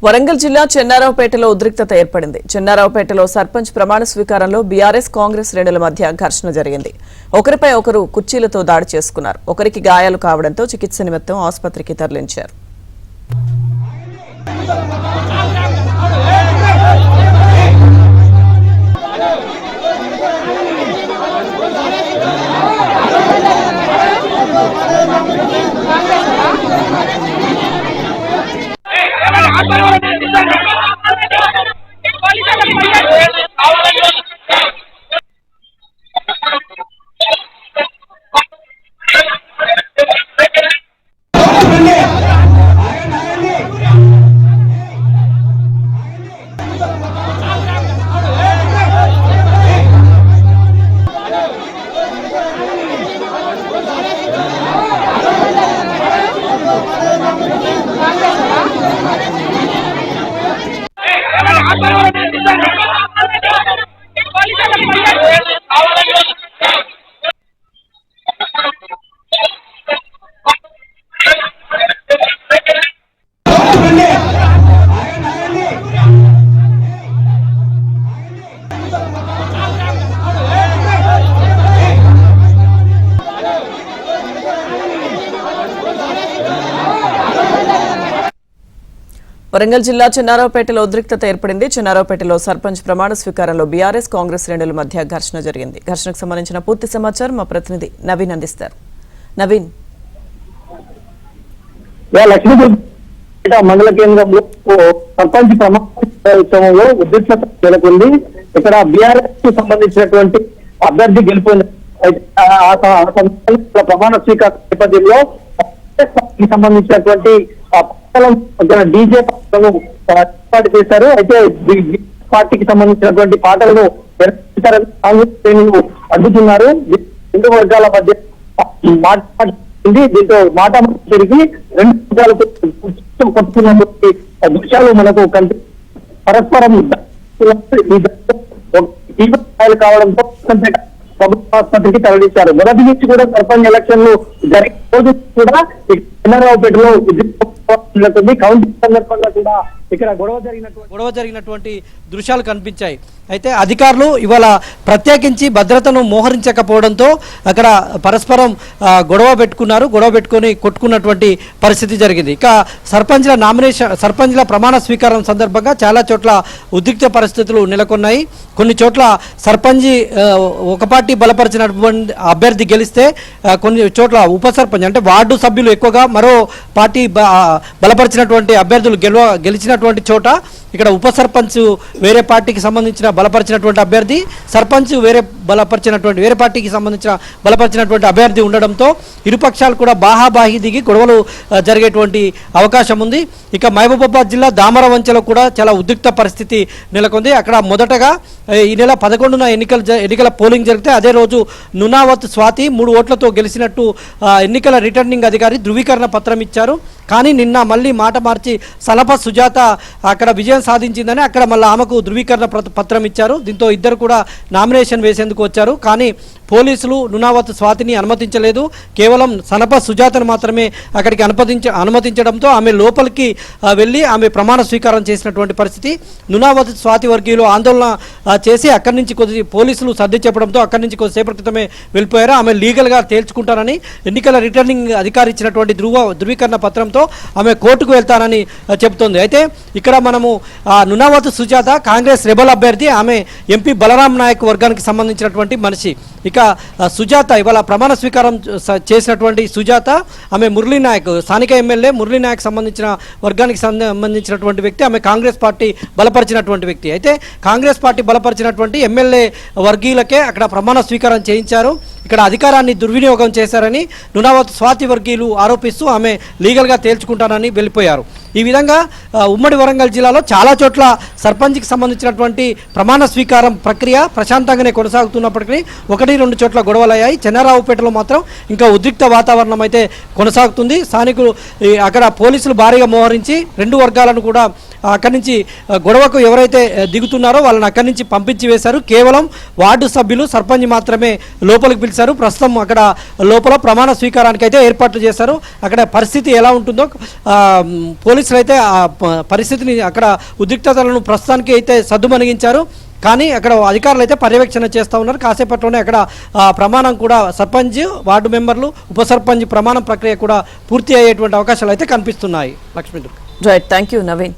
వరంగల్ జిల్లా చెన్నారావుపేటలో ఉద్రిక్తత ఏర్పడింది. చెన్నారావుపేటలో సర్పంచ్ ప్రమాణ స్వీకారంలో బీఆర్ఎస్ కాంగ్రెస్ శ్రేణుల మధ్య ఘర్షణ జరిగింది. ఒకరిపై ఒకరు కుర్చీలతో దాడి చేసుకున్నారు. ఒకరికి గాయాలు కావడంతో చికిత్స నిమిత్తం ఆసుపత్రికి తరలించారు. వరంగల్ జిల్లా చెన్నారావుపేటలో ఉద్రిక్తత ఏర్పడింది. చెన్నారావుపేటలో సర్పంచ్ ప్రమాణ స్వీకారంలో బీఆర్ఎస్ కాంగ్రెస్ శ్రేణుల మధ్య ఘర్షణ జరిగింది. ఘర్షణకు సంబంధించిన పూర్తి సమాచారం మా ప్రతినిధి నవీన్ అందిస్తారు. నవీన్, మండల కేంద్రంలో సర్పంచ్ ప్రమాణోత్సవంలో ఉద్రిక్తత నెలకొంది. ఇక్కడ బీఆర్ఎస్ కు సంబంధించినటువంటి అభ్యర్థి గెలుపొంది. ప్రమాణ స్వీకార నేపథ్యంలో సంబంధించినటువంటి డీజే పాటలను ఏర్పాటు చేశారు. అయితే పార్టీకి సంబంధించినటువంటి పాటలను కాంగ్రెస్ శ్రేణులు అడ్డుతున్నారు. రెండు వర్గాల మధ్య మాట్లాడింది. దీంతో మాట జరిగి రెండు వర్గాలకు కొట్టుకున్నటువంటి దృశ్యాలు మనకు పరస్పరం కావడంతో ప్రభుత్వ ఆసుపత్రికి తరలించారు. మొదటి నుంచి కూడా సర్పంచ్ ఎలక్షన్లు జరిగిన రోజు కూడా చెన్నారావుపేటలో కౌంటింగ్ సందర్భంగా కూడా ఇక్కడ గొడవ జరిగినటువంటి దృశ్యాలు కనిపించాయి. అయితే అధికారులు ఇవాళ ప్రత్యేకించి భద్రతను మోహరించకపోవడంతో అక్కడ పరస్పరం గొడవ పెట్టుకొని కొట్టుకున్నటువంటి పరిస్థితి జరిగింది. ఇక సర్పంచ్ల ప్రమాణ స్వీకారం సందర్భంగా చాలా చోట్ల ఉద్రిక్త పరిస్థితులు నెలకొన్నాయి. కొన్ని చోట్ల సర్పంచ్ ఒక పార్టీ బలపరిచినటువంటి అభ్యర్థి గెలిస్తే కొన్ని చోట్ల ఉప సర్పంచ్ అంటే వార్డు సభ్యులు ఎక్కువగా మరో పార్టీ బలపరిచినటువంటి అభ్యర్థులు గెలిచినటువంటి చోట ఇక్కడ ఉప సర్పంచ్ వేరే పార్టీకి సంబంధించిన బలపరిచినటువంటి అభ్యర్థి, సర్పంచ్ వేరే పార్టీకి సంబంధించిన బలపరిచినటువంటి అభ్యర్థి ఉండడంతో ఇరుపక్షాలు కూడా బాహాబాహి దిగి గొడవలు జరిగేటువంటి అవకాశం ఉంది. ఇక మహబూబాబాద్ జిల్లా దామరవంచలో కూడా చాలా ఉద్రిక్త పరిస్థితి నెలకొంది. అక్కడ మొదటగా ఈ నెల 11న ఎన్నికల పోలింగ్ జరిగితే అదే రోజు నునావత్ స్వాతి 3 ఓట్లతో గెలిచినట్టు ఎన్నికల రిటర్నింగ్ అధికారి ధృవీకరణ పత్రం ఇచ్చారు. కానీ నిన్న మళ్ళీ మాట మార్చి సలప సుజాత అక్కడ విజయం సాధించిందని అక్కడ మళ్ళీ ఆమెకు ధృవీకరణ పత్రం ఇచ్చారు. దీంతో ఇద్దరు కూడా నామినేషన్ వేసేందుకు వచ్చారు. కానీ పోలీసులు నునావత్ స్వాతిని అనుమతించలేదు. కేవలం సనప సుజాతను మాత్రమే అక్కడికి అనుమతించడంతో ఆమె లోపలికి వెళ్ళి ఆమె ప్రమాణ స్వీకారం చేసినటువంటి పరిస్థితి. నునావత్ స్వాతి వర్గీయులు ఆందోళన చేసి అక్కడి నుంచి పోలీసులు సర్ది చెప్పడంతో అక్కడి నుంచి కొద్దిసేపటి క్రితమే వెళ్ళిపోయారు. ఆమె లీగల్గా తేల్చుకుంటారని ఎన్నికల రిటర్నింగ్ అధికారి ఇచ్చినటువంటి ధృవీకరణ పత్రంతో ఆమె కోర్టుకు వెళ్తానని చెబుతోంది. అయితే ఇక్కడ మనము నునావత్ సుజాత కాంగ్రెస్ రెబల్ అభ్యర్థి, ఆమె ఎంపీ బలరాం నాయక్ వర్గానికి సంబంధించినటువంటి మనిషి. ఇక సుజాత ఇవాళ ప్రమాణ స్వీకారం చేసినటువంటి సుజాత ఆమె మురళీ నాయక్ స్థానిక ఎమ్మెల్యే మురళీ నాయక్ సంబంధించిన వర్గానికి సంబంధించినటువంటి వ్యక్తి. ఆమె కాంగ్రెస్ పార్టీ బలపరిచినటువంటి వ్యక్తి. అయితే కాంగ్రెస్ పార్టీ బలపరిచినటువంటి ఎమ్మెల్యే వర్గీయులకే అక్కడ ప్రమాణ స్వీకారం చేయించారు. ఇక్కడ అధికారాన్ని దుర్వినియోగం చేశారని నునావత్ స్వాతి వర్గీయులు ఆరోపిస్తూ ఆమె లీగల్గా తేల్చుకుంటానని వెళ్ళిపోయారు. ఈ విధంగా ఉమ్మడి వరంగల్ జిల్లాలో చాలా చోట్ల సర్పంచ్కి సంబంధించినటువంటి ప్రమాణ స్వీకారం ప్రక్రియ ప్రశాంతంగానే కొనసాగుతున్నప్పటికీ 1-2 చోట్ల గొడవలయ్యాయి. చెన్నారావుపేటలో మాత్రం ఇంకా ఉద్రిక్త వాతావరణం అయితే కొనసాగుతుంది. స్థానికులు అక్కడ పోలీసులు భారీగా మోహరించి రెండు వర్గాలను కూడా అక్కడి నుంచి గొడవకు ఎవరైతే దిగుతున్నారో వాళ్ళని అక్కడి నుంచి పంపించి వేశారు. కేవలం వార్డు సభ్యులు సర్పంచ్ మాత్రమే లోపలికి పిలిచారు. ప్రస్తుతం అక్కడ లోపల ప్రమాణ స్వీకారానికి అయితే ఏర్పాట్లు చేశారు. అక్కడ పరిస్థితి ఎలా ఉంటుందో పోలీసులు పోలీసులు అయితే ఆ పరిస్థితిని అక్కడ ఉద్రిక్తతలను ప్రస్తుతానికి అయితే సద్దుమణిగించారు. కానీ అక్కడ అధికారులు అయితే పర్యవేక్షణ చేస్తూ ఉన్నారు. కాసేపట్లోనే అక్కడ ప్రమాణం కూడా సర్పంచ్, వార్డు మెంబర్లు, ఉప సర్పంచ్ ప్రమాణం ప్రక్రియ కూడా పూర్తి అయ్యేటువంటి అవకాశాలు అయితే కనిపిస్తున్నాయి. Lakshmi Durga. Right, thank you Naveen.